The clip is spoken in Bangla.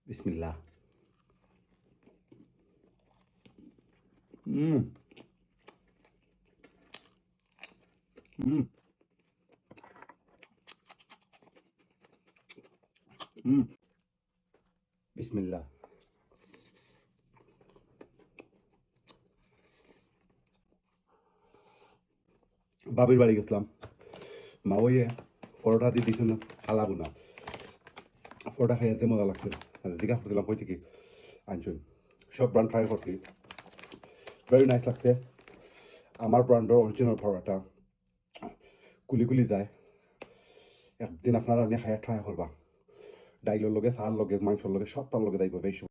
বিসমিল্লাহ। বিসমিল্লাহ। বাবির বাড়ি গেছিলাম, মা ওই পরোটা দিয়ে দিয়েছিল হালা বোনা। পরোটা খাইতে মজা লাগছে। জিজ্ঞাসা করছিলাম কই থেকে আনছুন, সব ব্র্যান্ড ট্রাই করছি, ভেরি নাইস লাগছে। আমার ব্র্যান্ডের অরিজিনাল পরোটা কুলি কুলি যায়। একদিন আপনারা নিয়ে খাইয়া ট্রাই করবা, ডাইলের লগে চাল লগে মাংসর লগে সবটার লগে যাইব বেশ।